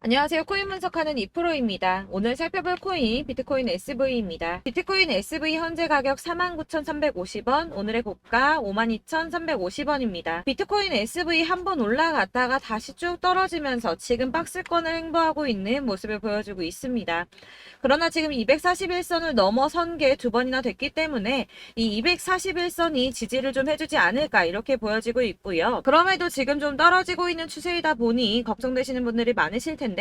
안녕하세요. 코인 분석하는 이프로입니다. 오늘 살펴볼 코인 비트코인 SV입니다. 비트코인 SV 현재 가격 49,350원, 오늘의 고가 52,350원입니다. 비트코인 SV 한번 올라갔다가 다시 쭉 떨어지면서 지금 박스권을 행보하고 있는 모습을 보여주고 있습니다. 그러나 지금 241선을 넘어선 게 두 번이나 됐기 때문에 이 241선이 지지를 좀 해주지 않을까 이렇게 보여지고 있고요. 그럼에도 지금 좀 떨어지고 있는 추세이다 보니 걱정되시는 분들이 많으실 텐데,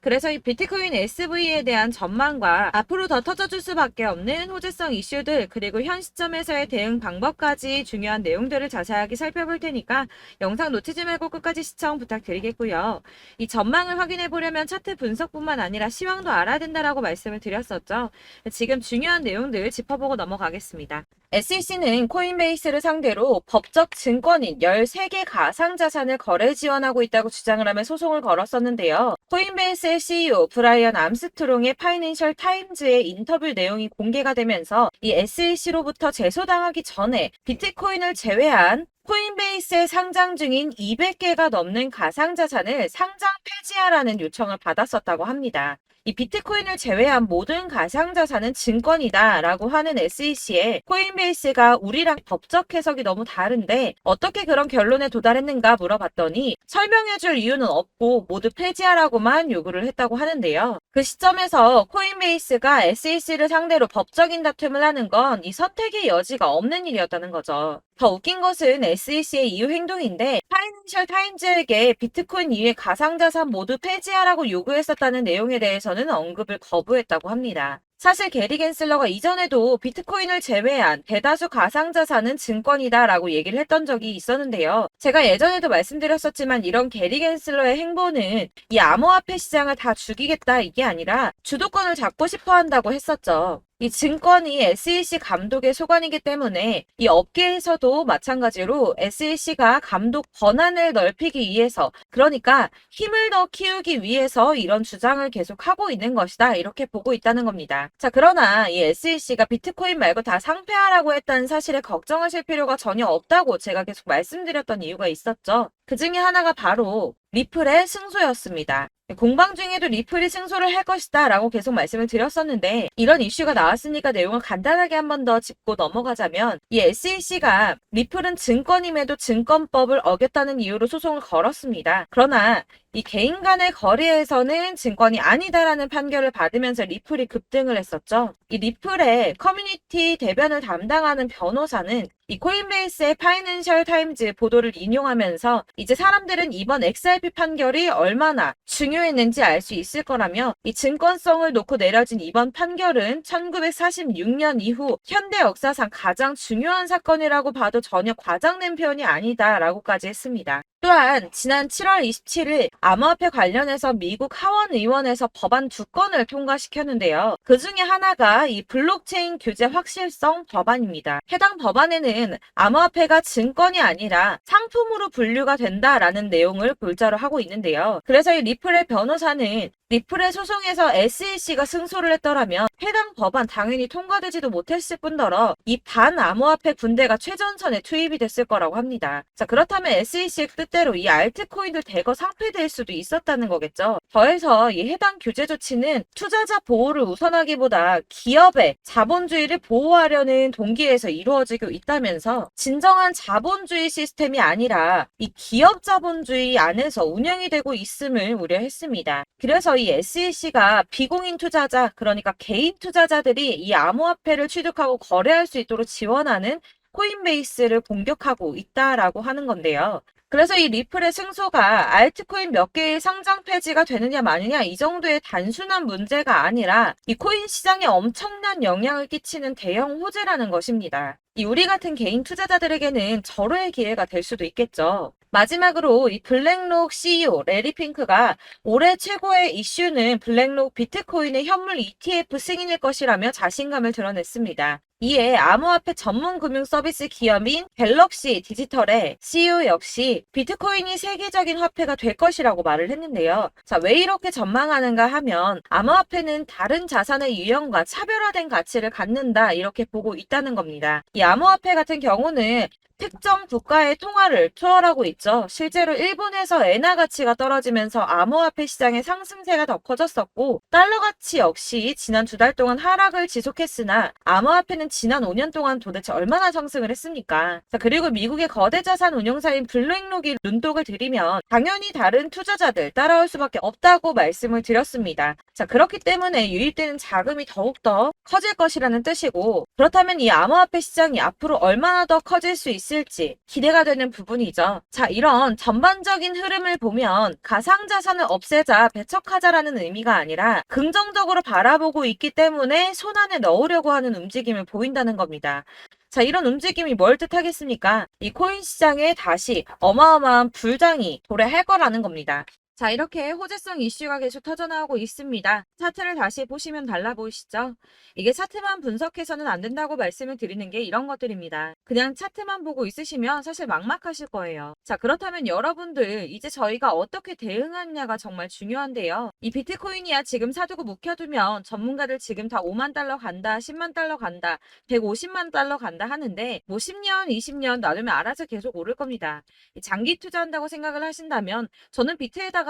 그래서 이 비트코인 SV에 대한 전망과 앞으로 더 터져줄 수밖에 없는 호재성 이슈들, 그리고 현 시점에서의 대응 방법까지 중요한 내용들을 자세하게 살펴볼 테니까 영상 놓치지 말고 끝까지 시청 부탁드리겠고요. 이 전망을 확인해 보려면 차트 분석뿐만 아니라 시황도 알아야 된다라고 말씀을 드렸었죠. 지금 중요한 내용들 짚어보고 넘어가겠습니다. SEC는 코인베이스를 상대로 법적 증권인 13개 가상자산을 거래 지원하고 있다고 주장을 하며 소송을 걸었었는데요. 코인베이스의 CEO 브라이언 암스트롱의 파이낸셜 타임즈의 인터뷰 내용이 공개가 되면서 이 SEC로부터 제소당하기 전에 비트코인을 제외한 코인베이스에 상장 중인 200개가 넘는 가상자산을 상장 폐지하라는 요청을 받았었다고 합니다. 이 비트코인을 제외한 모든 가상자산은 증권이다 라고 하는 SEC에 코인베이스가 우리랑 법적 해석이 너무 다른데 어떻게 그런 결론에 도달했는가 물어봤더니 설명해줄 이유는 없고 모두 폐지하라고만 요구를 했다고 하는데요. 그 시점에서 코인베이스가 SEC를 상대로 법적인 다툼을 하는 건 이 선택의 여지가 없는 일이었다는 거죠. 더 웃긴 것은 SEC의 이후 행동인데 파이낸셜 타임즈에게 비트코인 이외 가상자산 모두 폐지하라고 요구했었다는 내용에 대해서는 언급을 거부했다고 합니다. 사실 게리 겐슬러가 이전에도 비트코인을 제외한 대다수 가상자산은 증권이다 라고 얘기를 했던 적이 있었는데요. 제가 예전에도 말씀드렸었지만 이런 게리 겐슬러의 행보는 이 암호화폐 시장을 다 죽이겠다 이게 아니라 주도권을 잡고 싶어 한다고 했었죠. 이 증권이 SEC 감독의 소관이기 때문에 이 업계에서도 마찬가지로 SEC가 감독 권한을 넓히기 위해서, 그러니까 힘을 더 키우기 위해서 이런 주장을 계속하고 있는 것이다 이렇게 보고 있다는 겁니다. 자, 그러나 이 SEC가 비트코인 말고 다 상폐하라고 했다는 사실에 걱정하실 필요가 전혀 없다고 제가 계속 말씀드렸던 이유가 있었죠. 그 중에 하나가 바로 리플의 승소였습니다. 공방 중에도 리플이 승소를 할 것이다 라고 계속 말씀을 드렸었는데, 이런 이슈가 나왔으니까 내용을 간단하게 한 번 더 짚고 넘어가자면, 이 SEC가 리플은 증권임에도 증권법을 어겼다는 이유로 소송을 걸었습니다. 그러나 이 개인 간의 거래에서는 증권이 아니다라는 판결을 받으면서 리플이 급등을 했었죠. 이 리플의 커뮤니티 대변을 담당하는 변호사는 이 코인베이스의 파이낸셜 타임즈 보도를 인용하면서 이제 사람들은 이번 XRP 판결이 얼마나 중요했는지 알 수 있을 거라며, 이 증권성을 놓고 내려진 이번 판결은 1946년 이후 현대 역사상 가장 중요한 사건이라고 봐도 전혀 과장된 표현이 아니다라고까지 했습니다. 또한 지난 7월 27일 암호화폐 관련해서 미국 하원의원에서 법안 2건을 통과시켰는데요. 그 중에 하나가 이 블록체인 규제 확실성 법안입니다. 해당 법안에는 암호화폐가 증권이 아니라 상품으로 분류가 된다라는 내용을 골자로 하고 있는데요. 그래서 이 리플의 변호사는 리플의 소송에서 SEC가 승소를 했더라면 해당 법안 당연히 통과되지도 못했을 뿐더러 이 반암호화폐 군대가 최전선에 투입이 됐을 거라고 합니다. 자, 그렇다면 SEC의 뜻대로 이 알트코인들 대거 상폐될 수도 있었다는 거겠죠. 더해서 이 해당 규제 조치는 투자자 보호를 우선하기보다 기업의 자본주의를 보호하려는 동기에서 이루어지고 있다면서 진정한 자본주의 시스템이 아니라 이 기업 자본주의 안에서 운영이 되고 있음을 우려했습니다. 그래서 이 SEC가 비공인 투자자, 그러니까 개인 투자자들이 이 암호화폐를 취득하고 거래할 수 있도록 지원하는 코인베이스를 공격하고 있다라고 하는 건데요. 그래서 이 리플의 승소가 알트코인 몇 개의 상장 폐지가 되느냐 마느냐 이 정도의 단순한 문제가 아니라 이 코인 시장에 엄청난 영향을 끼치는 대형 호재라는 것입니다. 이 우리 같은 개인 투자자들에게는 절호의 기회가 될 수도 있겠죠. 마지막으로 이 블랙록 CEO 레리 핑크가 올해 최고의 이슈는 블랙록 비트코인의 현물 ETF 승인일 것이라며 자신감을 드러냈습니다. 이에 암호화폐 전문 금융 서비스 기업인 갤럭시 디지털의 CEO 역시 비트코인이 세계적인 화폐가 될 것이라고 말을 했는데요. 자, 왜 이렇게 전망하는가 하면 암호화폐는 다른 자산의 유형과 차별화된 가치를 갖는다 이렇게 보고 있다는 겁니다. 이 암호화폐 같은 경우는 특정 국가의 통화를 초월하고 있죠. 실제로 일본에서 엔화 가치가 떨어지면서 암호화폐 시장의 상승세가 더 커졌었고, 달러 가치 역시 지난 2달 동안 하락을 지속했으나 암호화폐는 지난 5년 동안 도대체 얼마나 상승을 했습니까? 자, 그리고 미국의 거대 자산 운용사인 블랙록이 눈독을 들이면 당연히 다른 투자자들 따라올 수밖에 없다고 말씀을 드렸습니다. 자, 그렇기 때문에 유입되는 자금이 더욱더 커질 것이라는 뜻이고, 그렇다면 이 암호화폐 시장이 앞으로 얼마나 더 커질 수 있을지 기대가 되는 부분이죠. 자, 이런 전반적인 흐름을 보면 가상자산을 없애자, 배척하자라는 의미가 아니라 긍정적으로 바라보고 있기 때문에 손안에 넣으려고 하는 움직임을 보인다는 겁니다. 자, 이런 움직임이 뭘 뜻하겠습니까? 이 코인 시장에 다시 어마어마한 불장이 도래할 거라는 겁니다. 자, 이렇게 호재성 이슈가 계속 터져나오고 있습니다. 차트를 다시 보시면 달라 보이시죠? 이게 차트만 분석해서는 안 된다고 말씀을 드리는 게 이런 것들입니다. 그냥 차트만 보고 있으시면 사실 막막하실 거예요. 자, 그렇다면 여러분들 이제 저희가 어떻게 대응하느냐가 정말 중요한데요. 이 비트코인이야 지금 사두고 묵혀두면 전문가들 지금 다 5만 달러 간다, 10만 달러 간다, 150만 달러 간다 하는데 뭐 10년, 20년 놔두면 알아서 계속 오를 겁니다. 장기 투자한다고 생각을 하신다면 저는 비트에다가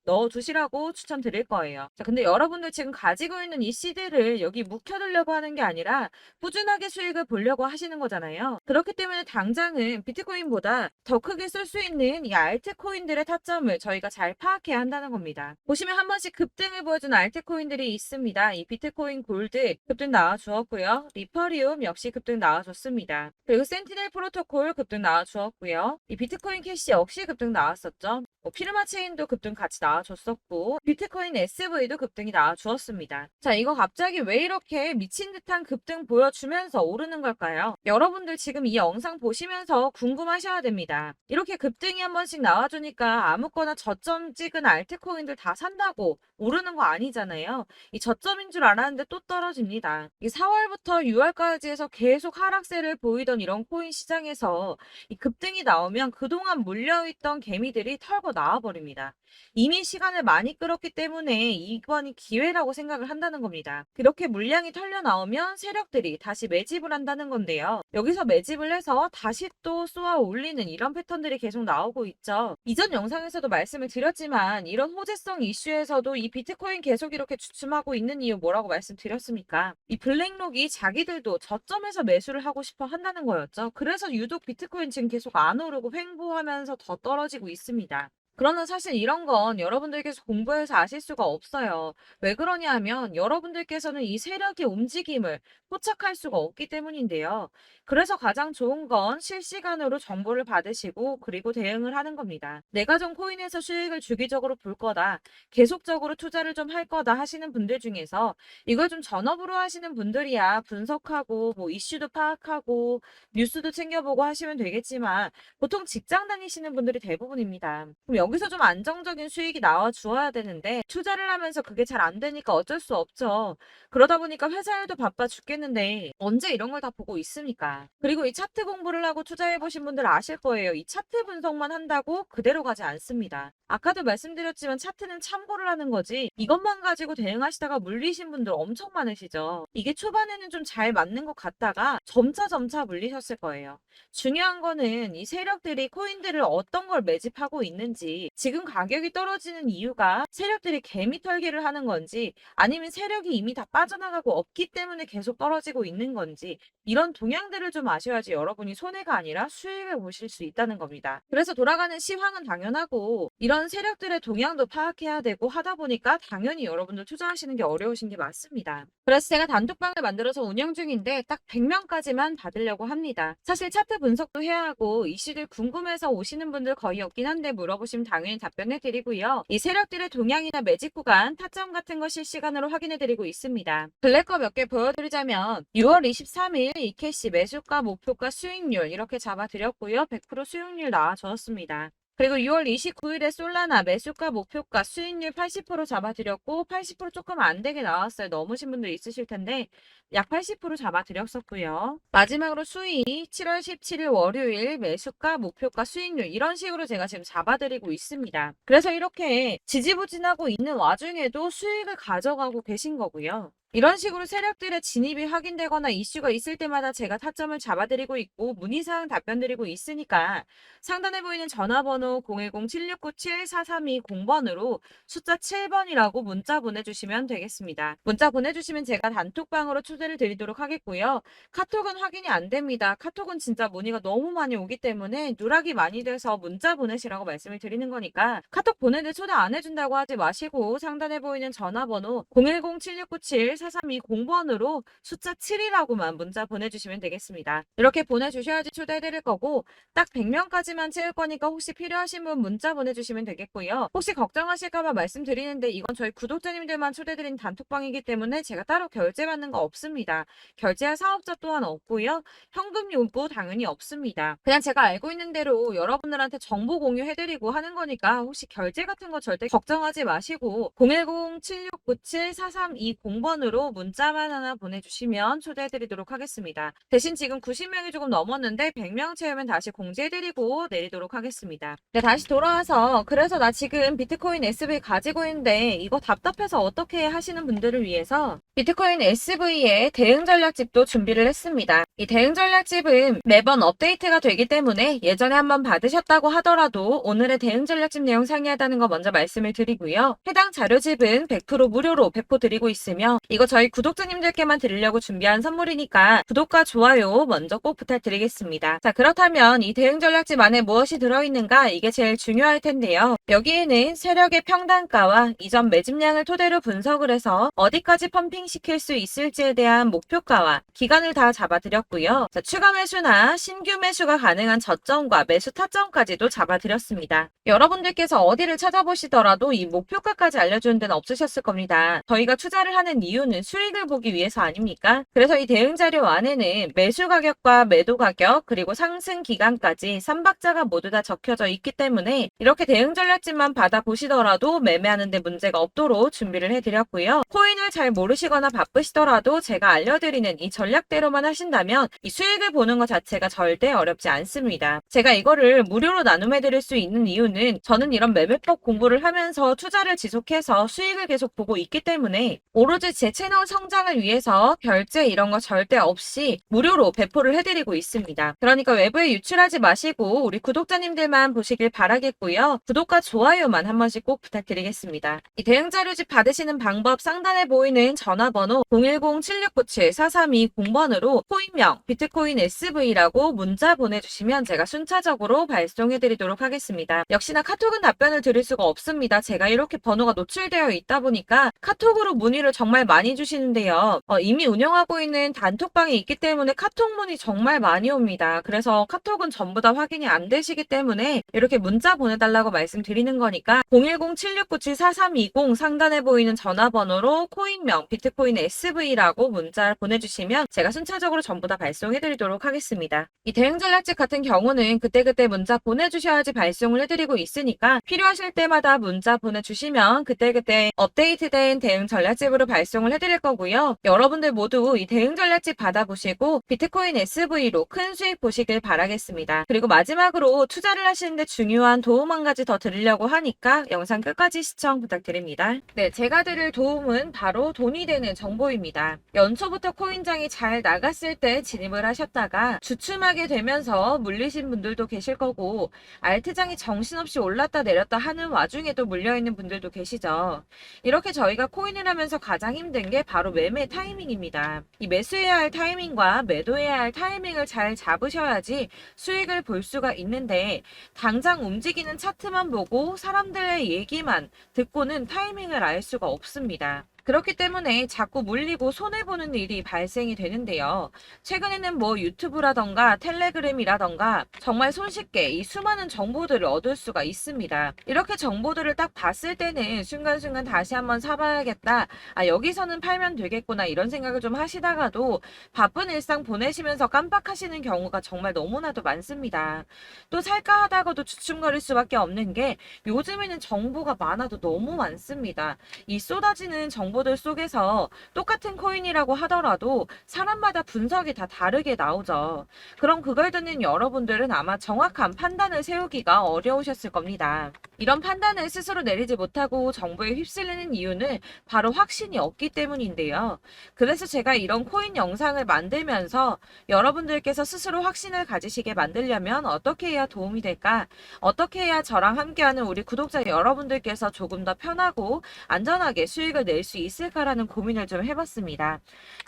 넣어두시라고 추천드릴 거예요. 자, 근데 여러분들 지금 가지고 있는 이 CD를 여기 묵혀두려고 하는 게 아니라 꾸준하게 수익을 보려고 하시는 거잖아요. 그렇기 때문에 당장은 비트코인보다 더 크게 쓸 수 있는 이 알트코인들의 타점을 저희가 잘 파악해야 한다는 겁니다. 보시면 한 번씩 급등을 보여준 알트코인들이 있습니다. 이 비트코인 골드 급등 나와주었고요. 리퍼리움 역시 급등 나와줬습니다. 그리고 센티넬 프로토콜 급등 나와주었고요. 이 비트코인 캐시 역시 급등 나왔었죠. 피르마 체인도 급등 같이 나와줬었고 비트코인 SV도 급등이 나와주었습니다. 자, 이거 갑자기 왜 이렇게 미친 듯한 급등 보여주면서 오르는 걸까요? 여러분들 지금 이 영상 보시면서 궁금하셔야 됩니다. 이렇게 급등이 한 번씩 나와주니까 아무거나 저점 찍은 알트코인들 다 산다고 오르는 거 아니잖아요. 이 저점인 줄 알았는데 또 떨어집니다. 이 4월부터 6월까지 해서 계속 하락세를 보이던 이런 코인 시장에서 이 급등이 나오면 그동안 물려있던 개미들이 털고 나와버립니다. 이미 시간을 많이 끌었기 때문에 이번이 기회라고 생각을 한다는 겁니다. 그렇게 물량이 털려 나오면 세력들이 다시 매집을 한다는 건데요. 여기서 매집을 해서 다시 또 쏘아 올리는 이런 패턴들이 계속 나오고 있죠. 이전 영상에서도 말씀을 드렸지만 이런 호재성 이슈에서도 이 비트코인 계속 이렇게 주춤하고 있는 이유 뭐라고 말씀드렸습니까? 이 블랙록이 자기들도 저점에서 매수를 하고 싶어 한다는 거였죠. 그래서 유독 비트코인 지금 계속 안 오르고 횡보하면서 더 떨어지고 있습니다. 그러나 사실 이런 건 여러분들께서 공부해서 아실 수가 없어요. 왜 그러냐 하면 여러분들께서는 이 세력의 움직임을 포착할 수가 없기 때문인데요. 그래서 가장 좋은 건 실시간으로 정보를 받으시고 그리고 대응을 하는 겁니다. 내가 좀 코인에서 수익을 주기적으로 볼 거다. 계속적으로 투자를 좀 할 거다 하시는 분들 중에서 이걸 좀 전업으로 하시는 분들이야 분석하고 뭐 이슈도 파악하고 뉴스도 챙겨보고 하시면 되겠지만 보통 직장 다니시는 분들이 대부분입니다. 그럼 여기서 좀 안정적인 수익이 나와 주어야 되는데 투자를 하면서 그게 잘 안 되니까 어쩔 수 없죠. 그러다 보니까 회사 일도 바빠 죽겠는데 언제 이런 걸 다 보고 있습니까? 그리고 이 차트 공부를 하고 투자해 보신 분들 아실 거예요. 이 차트 분석만 한다고 그대로 가지 않습니다. 아까도 말씀드렸지만 차트는 참고를 하는 거지 이것만 가지고 대응하시다가 물리신 분들 엄청 많으시죠. 이게 초반에는 좀 잘 맞는 것 같다가 점차 물리셨을 거예요. 중요한 거는 이 세력들이 코인들을 어떤 걸 매집하고 있는지 지금 가격이 떨어지는 이유가 세력들이 개미 털기를 하는 건지 아니면 세력이 이미 다 빠져나가고 없기 때문에 계속 떨어지고 있는 건지 이런 동향들을 좀 아셔야지 여러분이 손해가 아니라 수익을 보실 수 있다는 겁니다. 그래서 돌아가는 시황은 당연하고 이런 세력들의 동향도 파악해야 되고 하다 보니까 당연히 여러분들 투자하시는 게 어려우신 게 맞습니다. 그래서 제가 단톡방을 만들어서 운영 중인데 딱 100명까지만 받으려고 합니다. 사실 차트 분석도 해야 하고 이슈들 궁금해서 오시는 분들 거의 없긴 한데 물어보시면 당연히 답변해 드리고요. 이 세력들의 동향이나 매집 구간, 타점 같은 거 실시간으로 확인해 드리고 있습니다. 블랙거 몇 개 보여드리자면 6월 23일 이캐시 매수가, 목표가, 수익률 이렇게 잡아드렸고요. 100% 수익률 나와줬습니다. 그리고 6월 29일에 솔라나 매수가, 목표가, 수익률 80% 잡아드렸고 80% 조금 안 되게 나왔어요. 넘으신 분들 있으실 텐데 약 80% 잡아드렸었고요. 마지막으로 수익 7월 17일 월요일 매수가, 목표가, 수익률 이런 식으로 제가 지금 잡아드리고 있습니다. 그래서 이렇게 지지부진하고 있는 와중에도 수익을 가져가고 계신 거고요. 이런 식으로 세력들의 진입이 확인되거나 이슈가 있을 때마다 제가 타점을 잡아드리고 있고 문의사항 답변드리고 있으니까 상단에 보이는 전화번호 010-7697-4320번으로 숫자 7번이라고 문자 보내주시면 되겠습니다. 문자 보내주시면 제가 단톡방으로 초대를 드리도록 하겠고요. 카톡은 확인이 안 됩니다. 카톡은 진짜 문의가 너무 많이 오기 때문에 누락이 많이 돼서 문자 보내시라고 말씀을 드리는 거니까 카톡 보내는데 초대 안 해준다고 하지 마시고 상단에 보이는 전화번호 010-7697-4320번으로 숫자 7이라고만 문자 보내주시면 되겠습니다. 이렇게 보내주셔야지 초대해드릴 거고 딱 100명까지만 채울 거니까 혹시 필요하신 분 문자 보내주시면 되겠고요. 혹시 걱정하실까봐 말씀드리는데 이건 저희 구독자님들만 초대드린 단톡방이기 때문에 제가 따로 결제받는 거 없습니다. 결제할 사업자 또한 없고요. 현금 요구 당연히 없습니다. 그냥 제가 알고 있는 대로 여러분들한테 정보 공유해드리고 하는 거니까 혹시 결제 같은 거 절대 걱정하지 마시고 010-7697-4320번으로 문자만 하나 보내주시면 초대해드리도록 하겠습니다. 대신 지금 90명이 조금 넘었는데 100명 채우면 다시 공지해드리고 내리도록 하겠습니다. 네, 다시 돌아와서 그래서 나 지금 비트코인 SV 가지고 있는데 이거 답답해서 어떻게 하시는 분들을 위해서 비트코인 SV의 대응 전략집도 준비를 했습니다. 이 대응 전략집은 매번 업데이트가 되기 때문에 예전에 한번 받으셨다고 하더라도 오늘의 대응 전략집 내용 상이하다는 거 먼저 말씀을 드리고요. 해당 자료집은 100% 무료로 배포드리고 있으며 이거 저희 구독자님들께만 드리려고 준비한 선물이니까 구독과 좋아요 먼저 꼭 부탁드리겠습니다. 자, 그렇다면 이 대응 전략집 안에 무엇이 들어있는가 이게 제일 중요할 텐데요. 여기에는 세력의 평단가와 이전 매집량을 토대로 분석을 해서 어디까지 펌핑시킬 수 있을지에 대한 목표가와 기간을 다 잡아드렸고요. 자, 추가 매수나 신규 매수가 가능한 저점과 매수 타점까지도 잡아드렸습니다. 여러분들께서 어디를 찾아보시더라도 이 목표가까지 알려주는 데는 없으셨을 겁니다. 저희가 투자를 하는 이유는 수익을 보기 위해서 아닙니까? 그래서 이 대응 자료 안에는 매수 가격과 매도 가격 그리고 상승 기간까지 3박자가 모두 다 적혀져 있기 때문에 이렇게 대응 전략집만 받아보시더라도 매매하는 데 문제가 없도록 준비를 해드렸고요. 코인을 잘 모르시거나 바쁘시더라도 제가 알려드리는 이 전략대로만 하신다면 이 수익을 보는 것 자체가 절대 어렵지 않습니다. 제가 이거를 무료로 나눔해드릴 수 있는 이유는 저는 이런 매매법 공부를 하면서 투자를 지속해서 수익을 계속 보고 있기 때문에 오로지 제 채널 성장을 위해서 결제 이런 거 절대 없이 무료로 배포를 해드리고 있습니다. 그러니까 외부에 유출하지 마시고 우리 구독자님들만 보시길 바라겠고요. 구독과 좋아요만 한 번씩 꼭 부탁드리겠습니다. 이 대응 자료집 받으시는 방법 상단에 보이는 전화번호 010-7697-4320번으로 코인명 비트코인 SV라고 문자 보내주시면 제가 순차적으로 발송해드리도록 하겠습니다. 역시나 카톡은 답변을 드릴 수가 없습니다. 제가 이렇게 번호가 노출되어 있다 보니까 카톡으로 문의를 정말 많이 주시는데요. 이미 운영하고 있는 단톡방이 있기 때문에 카톡 문의 정말 많이 옵니다. 그래서 카톡은 전부 다 확인이 안 되시기 때문에 이렇게 문자 보내달라고 말씀드리는 거니까 010-7697-4320 상단에 보이는 전화번호로 코인명 비트코인 SV라고 문자 보내주시면 제가 순차적으로 전부 다 발송해드리도록 하겠습니다. 이 대응 전략집 같은 경우는 그때그때 문자 보내주셔야지 발송을 해드리고 있으니까 필요하실 때마다 문자 보내주시면 그때그때 업데이트된 대응 전략집으로 발송을 해드릴 거고요. 여러분들 모두 이 대응 전략집 받아보시고 비트코인 SV로 큰 수익 보시길 바라겠습니다. 그리고 마지막으로 투자를 하시는데 중요한 도움 한 가지 더 드리려고 하니까 영상 끝까지 시청 부탁드립니다. 네, 제가 드릴 도움은 바로 돈이 되는 정보입니다. 연초부터 코인장이 잘 나갔을 때 진입을 하셨다가 주춤하게 되면서 물리신 분들도 계실 거고 알트장이 정신없이 올랐다 내렸다 하는 와중에도 물려있는 분들도 계시죠. 이렇게 저희가 코인을 하면서 가장 힘든 게 바로 매매 타이밍입니다. 이 매수해야 할 타이밍과 매도해야 할 타이밍을 잘 잡으셔야지 수익을 볼 수가 있는데 당장 움직이는 차트만 보고 사람들의 얘기만 듣고는 타이밍을 알 수가 없습니다. 그렇기 때문에 자꾸 물리고 손해보는 일이 발생이 되는데요. 최근에는 뭐 유튜브라던가 텔레그램이라던가 정말 손쉽게 이 수많은 정보들을 얻을 수가 있습니다. 이렇게 정보들을 딱 봤을 때는 순간순간 다시 한번 사봐야겠다. 아, 여기서는 팔면 되겠구나 이런 생각을 좀 하시다가도 바쁜 일상 보내시면서 깜빡하시는 경우가 정말 너무나도 많습니다. 또 살까 하다가도 주춤거릴 수밖에 없는 게 요즘에는 정보가 많아도 너무 많습니다. 이 쏟아지는 정보 정보들 속에서 똑같은 코인이라고 하더라도 사람마다 분석이 다 다르게 나오죠. 그럼 그걸 듣는 여러분들은 아마 정확한 판단을 세우기가 어려우셨을 겁니다. 이런 판단을 스스로 내리지 못하고 정보에 휩쓸리는 이유는 바로 확신이 없기 때문인데요. 그래서 제가 이런 코인 영상을 만들면서 여러분들께서 스스로 확신을 가지시게 만들려면 어떻게 해야 도움이 될까? 어떻게 해야 저랑 함께하는 우리 구독자 여러분들께서 조금 더 편하고 안전하게 수익을 낼 수 있을까라는 고민을 좀 해봤습니다.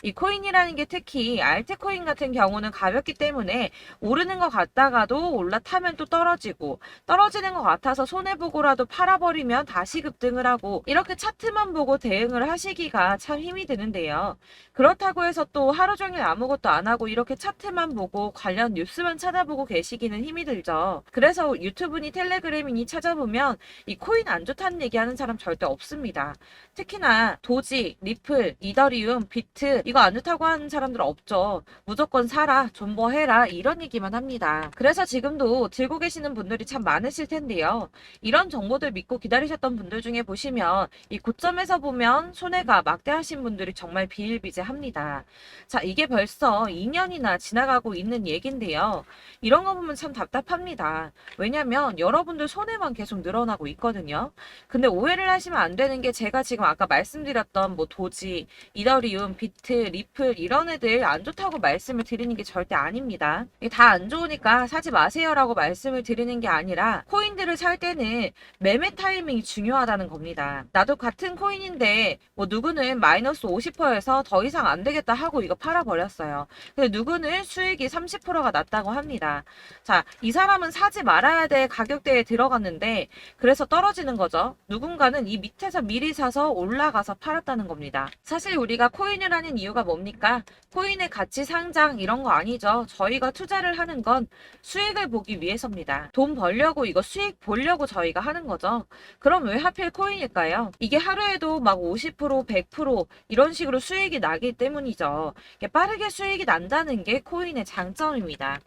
이 코인이라는 게 특히 알트코인 같은 경우는 가볍기 때문에 오르는 것 같다가도 올라타면 또 떨어지고 떨어지는 것 같아서 손해보고라도 팔아버리면 다시 급등을 하고 이렇게 차트만 보고 대응을 하시기가 참 힘이 드는데요. 그렇다고 해서 또 하루 종일 아무것도 안 하고 이렇게 차트만 보고 관련 뉴스만 찾아보고 계시기는 힘이 들죠. 그래서 유튜브니 텔레그램이니 찾아보면 이 코인 안 좋다는 얘기하는 사람 절대 없습니다. 특히나 도지, 리플, 이더리움, 비트 이거 안 좋다고 하는 사람들 없죠. 무조건 사라, 존버해라 이런 얘기만 합니다. 그래서 지금도 들고 계시는 분들이 참 많으실 텐데요. 이런 정보들 믿고 기다리셨던 분들 중에 보시면 이 고점에서 보면 손해가 막대하신 분들이 정말 비일비재합니다. 자, 이게 벌써 2년이나 지나가고 있는 얘긴데요. 이런 거 보면 참 답답합니다. 왜냐면 여러분들 손해만 계속 늘어나고 있거든요. 근데 오해를 하시면 안 되는 게 제가 지금 아까 말씀드렸던 뭐 도지, 이더리움, 비트, 리플 이런 애들 안 좋다고 말씀을 드리는 게 절대 아닙니다. 이게 다 안 좋으니까 사지 마세요라고 말씀을 드리는 게 아니라 코인들을 살 때는 매매 타이밍이 중요하다는 겁니다. 나도 같은 코인인데 뭐 누구는 마이너스 50%에서 더 이상 안 되겠다 하고 이거 팔아버렸어요. 근데 누구는 수익이 30%가 났다고 합니다. 자, 이 사람은 사지 말아야 될 가격대에 들어갔는데 그래서 떨어지는 거죠. 누군가는 이 밑에서 미리 사서 올라가서 팔았다는 겁니다. 사실 우리가 코인을 하는 이유가 뭡니까? 코인의 가치 상장 이런 거 아니죠. 저희가 투자를 하는 건 수익을 보기 위해서입니다. 돈 벌려고 이거 수익 보려고 저희가 하는 거죠. 그럼 왜 하필 코인일까요? 이게 하루에도 막 50%, 100% 이런 식으로 수익이 나기 때문이죠. 빠르게 수익이 난다는 게 코인의 장점입니다.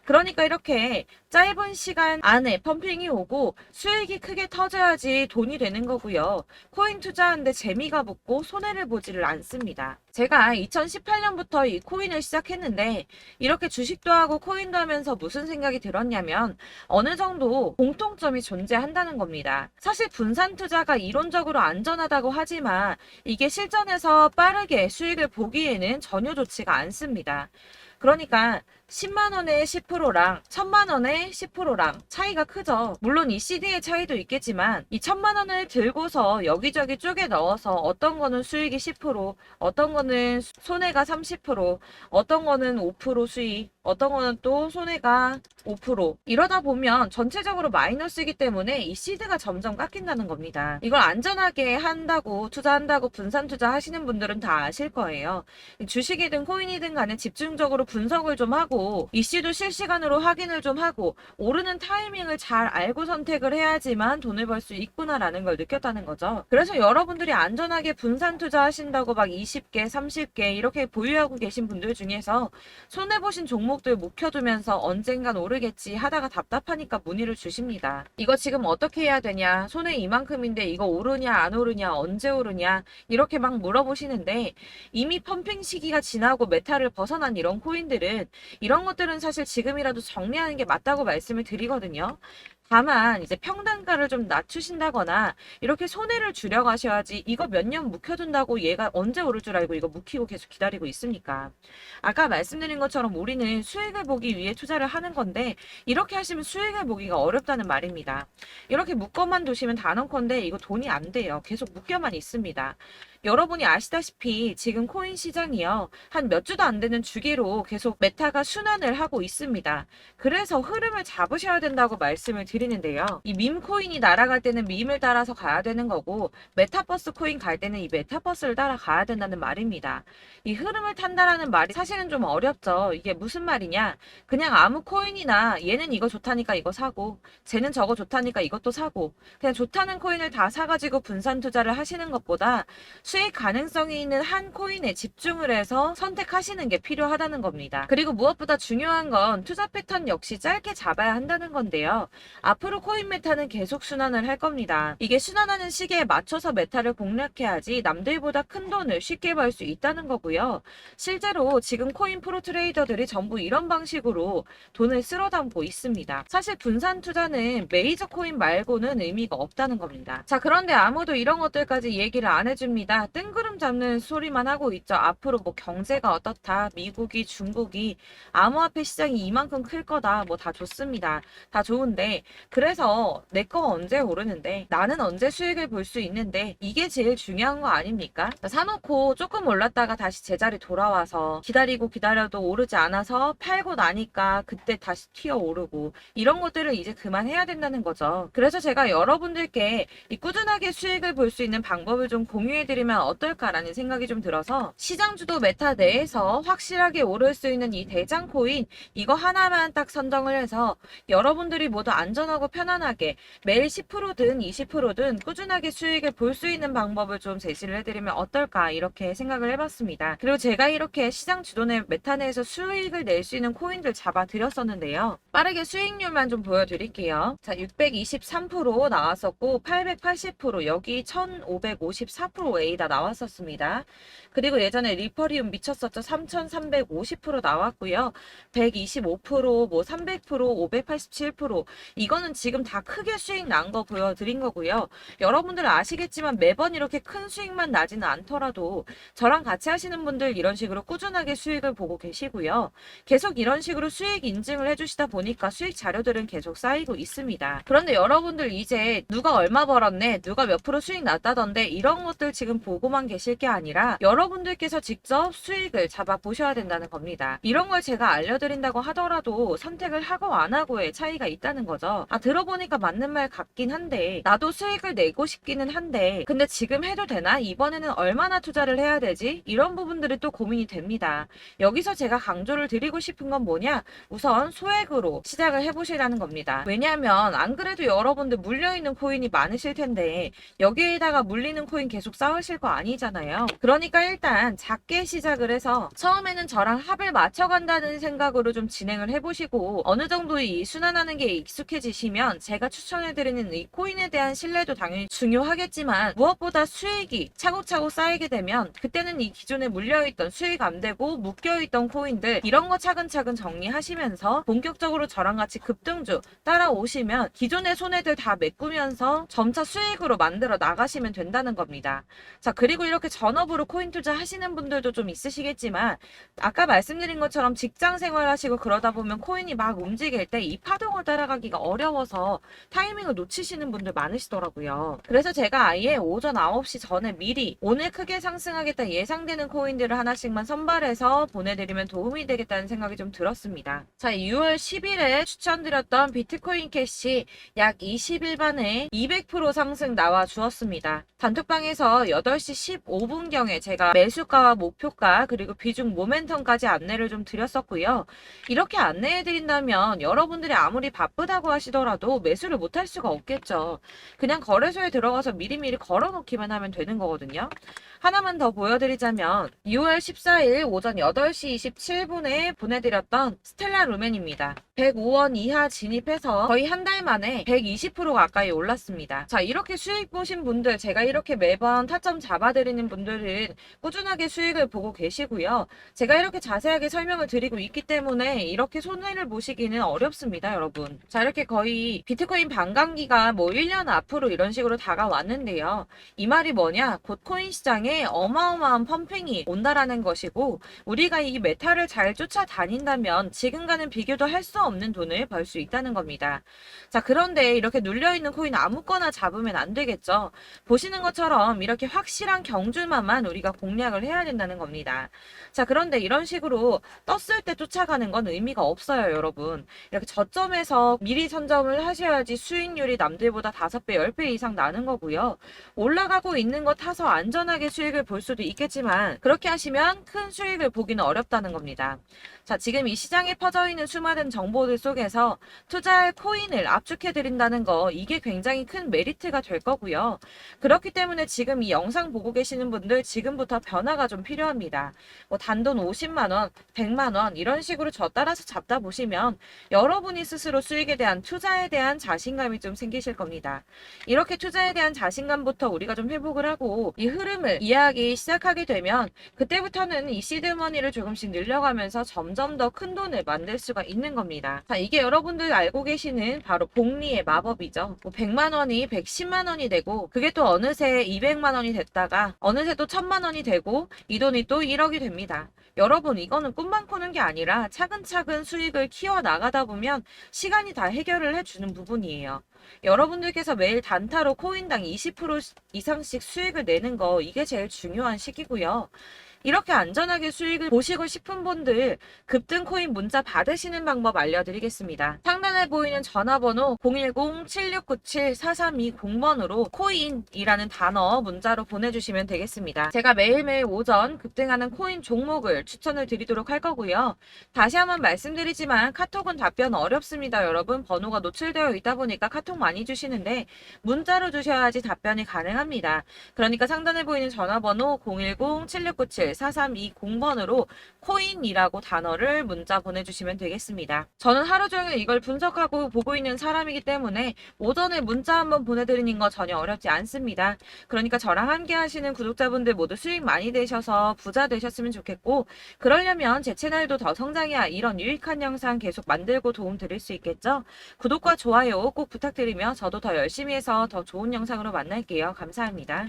그러니까 이렇게 짧은 시간 안에 펌핑이 오고 수익이 크게 터져야지 돈이 되는 거고요. 코인 투자하는데 재미가 붙고 손해를 보지를 않습니다. 제가 2018년부터 이 코인을 시작했는데 이렇게 주식도 하고 코인도 하면서 무슨 생각이 들었냐면 어느 정도 공통점이 존재한다는 겁니다. 사실 분산 투자가 이론적으로 안전하다고 하지만 이게 실전에서 빠르게 수익을 보기에는 전혀 좋지가 않습니다. 그러니까 10만원에 10%랑 1000만원에 10%랑 차이가 크죠. 물론 이 CD의 차이도 있겠지만 이 1000만원을 들고서 여기저기 쪼개 넣어서 어떤 거는 수익이 10%, 어떤 거는 손해가 30%, 어떤 거는 5% 수익, 어떤 거는 또 손해가 5%. 이러다 보면 전체적으로 마이너스이기 때문에 이 시드가 점점 깎인다는 겁니다. 이걸 안전하게 한다고 투자한다고 분산 투자 하시는 분들은 다 아실 거예요. 주식이든 코인이든 간에 집중적으로 분석을 좀 하고 이슈도 실시간으로 확인을 좀 하고 오르는 타이밍을 잘 알고 선택을 해야지만 돈을 벌 수 있구나라는 걸 느꼈다는 거죠. 그래서 여러분들이 안전하게 분산 투자하신다고 막 20개, 30개 이렇게 보유하고 계신 분들 중에서 손해보신 종목들 묵혀두면서 언젠간 오르겠지 하다가 답답하니까 문의를 주십니다. 이거 지금 어떻게 해야 되냐? 손해 이만큼인데 이거 오르냐 안 오르냐 언제 오르냐 이렇게 막 물어보시는데 이미 펌핑 시기가 지나고 메타를 벗어난 이런 코인들은 이런 것들은 사실 지금이라도 정리하는 게 맞다고 말씀을 드리거든요. 다만 이제 평단가를 좀 낮추신다거나 이렇게 손해를 줄여가셔야지 이거 몇 년 묵혀둔다고 얘가 언제 오를 줄 알고 이거 묵히고 계속 기다리고 있습니까? 아까 말씀드린 것처럼 우리는 수익을 보기 위해 투자를 하는 건데 이렇게 하시면 수익을 보기가 어렵다는 말입니다. 이렇게 묶어만 두시면 단언컨대 이거 돈이 안 돼요. 계속 묶여만 있습니다. 여러분이 아시다시피 지금 코인 시장이요. 한 몇 주도 안 되는 주기로 계속 메타가 순환을 하고 있습니다. 그래서 흐름을 잡으셔야 된다고 말씀을 드리는데요. 이 밈 코인이 날아갈 때는 밈을 따라서 가야 되는 거고 메타버스 코인 갈 때는 이 메타버스를 따라가야 된다는 말입니다. 이 흐름을 탄다라는 말이 사실은 좀 어렵죠. 이게 무슨 말이냐. 그냥 아무 코인이나 얘는 이거 좋다니까 이거 사고 쟤는 저거 좋다니까 이것도 사고 그냥 좋다는 코인을 다 사가지고 분산 투자를 하시는 것보다 수익 가능성이 있는 한 코인에 집중을 해서 선택하시는 게 필요하다는 겁니다. 그리고 무엇보다 중요한 건 투자 패턴 역시 짧게 잡아야 한다는 건데요. 앞으로 코인 메타는 계속 순환을 할 겁니다. 이게 순환하는 시기에 맞춰서 메타를 공략해야지 남들보다 큰 돈을 쉽게 벌 수 있다는 거고요. 실제로 지금 코인 프로 트레이더들이 전부 이런 방식으로 돈을 쓸어 담고 있습니다. 사실 분산 투자는 메이저 코인 말고는 의미가 없다는 겁니다. 자, 그런데 아무도 이런 것들까지 얘기를 안 해줍니다. 뜬구름 잡는 소리만 하고 있죠. 앞으로 뭐 경제가 어떻다, 미국이, 중국이, 암호화폐 시장이 이만큼 클 거다, 뭐 다 좋습니다. 다 좋은데, 그래서 내 거 언제 오르는데, 나는 언제 수익을 볼 수 있는데, 이게 제일 중요한 거 아닙니까? 사놓고 조금 올랐다가 다시 제자리 돌아와서 기다리고 기다려도 오르지 않아서 팔고 나니까 그때 다시 튀어 오르고, 이런 것들을 이제 그만해야 된다는 거죠. 그래서 제가 여러분들께 이 꾸준하게 수익을 볼 수 있는 방법을 좀 공유해드리면 어떨까라는 생각이 좀 들어서, 시장주도 메타 내에서 확실하게 오를 수 있는 이 대장 코인, 이거 하나만 딱 선정을 해서 여러분들이 모두 안전하고 편안하게 매일 10%든 20%든 꾸준하게 수익을 볼 수 있는 방법을 좀 제시를 해드리면 어떨까, 이렇게 생각을 해봤습니다. 그리고 제가 이렇게 시장 주도내 메타 내에서 수익을 낼 수 있는 코인들 잡아드렸었는데요. 빠르게 수익률만 좀 보여드릴게요. 자, 623% 나왔었고 880%, 여기 1554% 다 나왔었습니다. 그리고 예전에 리퍼리움 미쳤었죠. 3350% 나왔고요. 125%, 뭐 300%, 587%, 이거는 지금 다 크게 수익 난 거 보여드린 거고요. 여러분들 아시겠지만 매번 이렇게 큰 수익만 나지는 않더라도 저랑 같이 하시는 분들 이런 식으로 꾸준하게 수익을 보고 계시고요. 계속 이런 식으로 수익 인증을 해주시다 보니까 수익 자료들은 계속 쌓이고 있습니다. 그런데 여러분들 이제 누가 얼마 벌었네, 누가 몇 프로 수익 났다던데, 이런 것들 지금 보고만 계실 게 아니라 여러분들께서 직접 수익을 잡아 보셔야 된다는 겁니다. 이런 걸 제가 알려드린다고 하더라도 선택을 하고 안 하고의 차이가 있다는 거죠. 아, 들어보니까 맞는 말 같긴 한데, 나도 수익을 내고 싶기는 한데, 근데 지금 해도 되나? 이번에는 얼마나 투자를 해야 되지? 이런 부분들이 또 고민이 됩니다. 여기서 제가 강조를 드리고 싶은 건 뭐냐? 우선 소액으로 시작을 해보시라는 겁니다. 왜냐하면 안 그래도 여러분들 물려있는 코인이 많으실 텐데 여기에다가 물리는 코인 계속 쌓으실 거 아니잖아요. 그러니까 일단 작게 시작을 해서 처음에는 저랑 합을 맞춰간다는 생각으로 좀 진행을 해보시고, 어느 정도 이 순환하는 게 익숙해지시면 제가 추천해드리는 이 코인에 대한 신뢰도 당연히 중요하겠지만, 무엇보다 수익이 차곡차곡 쌓이게 되면 그때는 이 기존에 물려있던 수익 안 되고 묶여있던 코인들, 이런 거 차근차근 정리하시면서 본격적으로 저랑 같이 급등주 따라오시면 기존의 손해들 다 메꾸면서 점차 수익으로 만들어 나가시면 된다는 겁니다. 자, 그리고 이렇게 전업으로 코인 투자 하시는 분들도 좀 있으시겠지만, 아까 말씀드린 것처럼 직장 생활 하시고 그러다 보면 코인이 막 움직일 때 이 파동을 따라가기가 어려워서 타이밍을 놓치시는 분들 많으시더라고요. 그래서 제가 아예 오전 9시 전에 미리 오늘 크게 상승하겠다 예상되는 코인들을 하나씩만 선발해서 보내드리면 도움이 되겠다는 생각이 좀 들었습니다. 자, 6월 10일에 추천드렸던 비트코인 캐시 약 20일 만에 200% 상승 나와 주었습니다. 단톡방에서 8시 15분경에 제가 매수가와 목표가 그리고 비중 모멘텀까지 안내를 좀 드렸었고요. 이렇게 안내해드린다면 여러분들이 아무리 바쁘다고 하시더라도 매수를 못할 수가 없겠죠. 그냥 거래소에 들어가서 미리미리 걸어놓기만 하면 되는 거거든요. 하나만 더 보여드리자면 6월 14일 오전 8시 27분에 보내드렸던 스텔라 루멘입니다. 105원 이하 진입해서 거의 한 달 만에 120% 가까이 올랐습니다. 자, 이렇게 수익 보신 분들, 제가 이렇게 매번 타점 잡아드리는 분들은 꾸준하게 수익을 보고 계시고요. 제가 이렇게 자세하게 설명을 드리고 있기 때문에 이렇게 손해를 보시기는 어렵습니다, 여러분. 자, 이렇게 거의 비트코인 반감기가 뭐 1년 앞으로 이런 식으로 다가왔는데요. 이 말이 뭐냐? 곧 코인 시장에 어마어마한 펌핑이 온다라는 것이고, 우리가 이 메타를 잘 쫓아다닌다면 지금과는 비교도 할 수 없는 돈을 벌 수 있다는 겁니다. 자, 그런데 이렇게 눌려있는 코인 아무거나 잡으면 안 되겠죠. 보시는 것처럼 이렇게 확실한 경주만만 우리가 공략을 해야 된다는 겁니다. 자, 그런데 이런 식으로 떴을 때 쫓아가는 건 의미가 없어요, 여러분. 이렇게 저점에서 미리 선점을 하셔야지 수익률이 남들보다 5배, 10배 이상 나는 거고요. 올라가고 있는 거 타서 안전하게 수익을 볼 수도 있겠지만 그렇게 하시면 큰 수익을 보기는 어렵다는 겁니다. 자, 지금 이 시장에 퍼져 있는 수많은 정보 정보들 속에서 투자할 코인을 압축해 드린다는 거, 이게 굉장히 큰 메리트가 될 거고요. 그렇기 때문에 지금 이 영상 보고 계시는 분들 지금부터 변화가 좀 필요합니다. 뭐 단돈 50만 원, 100만 원 이런 식으로 저 따라서 잡다 보시면 여러분이 스스로 수익에 대한, 투자에 대한 자신감이 좀 생기실 겁니다. 이렇게 투자에 대한 자신감부터 우리가 좀 회복을 하고 이 흐름을 이해하기 시작하게 되면 그때부터는 이 시드머니를 조금씩 늘려가면서 점점 더 큰 돈을 만들 수가 있는 겁니다. 자, 이게 여러분들 알고 계시는 바로 복리의 마법이죠. 뭐 100만 원이 110만 원이 되고 그게 또 어느새 200만 원이 됐다가 어느새 또 1000만 원이 되고 이 돈이 또 1억이 됩니다. 여러분, 이거는 꿈만 꾸는 게 아니라 차근차근 수익을 키워 나가다 보면 시간이 다 해결을 해주는 부분이에요. 여러분들께서 매일 단타로 코인당 20% 이상씩 수익을 내는 거, 이게 제일 중요한 시기고요. 이렇게 안전하게 수익을 보시고 싶은 분들 급등 코인 문자 받으시는 방법 알려드리겠습니다. 상단에 보이는 전화번호 010-7697-4320번으로 코인이라는 단어 문자로 보내주시면 되겠습니다. 제가 매일매일 오전 급등하는 코인 종목을 추천을 드리도록 할 거고요. 다시 한번 말씀드리지만 카톡은 답변 어렵습니다. 여러분, 번호가 노출되어 있다 보니까 카톡 많이 주시는데 문자로 주셔야지 답변이 가능합니다. 그러니까 상단에 보이는 전화번호 010-7697-4320번으로 코인이라고 단어를 문자 보내주시면 되겠습니다. 저는 하루 종일 이걸 분석하고 보고 있는 사람이기 때문에 오전에 문자 한번 보내드리는 거 전혀 어렵지 않습니다. 그러니까 저랑 함께 하시는 구독자분들 모두 수익 많이 되셔서 부자 되셨으면 좋겠고, 그러려면 제 채널도 더 성장해야 이런 유익한 영상 계속 만들고 도움 드릴 수 있겠죠? 구독과 좋아요 꼭 부탁드리며 저도 더 열심히 해서 더 좋은 영상으로 만날게요. 감사합니다.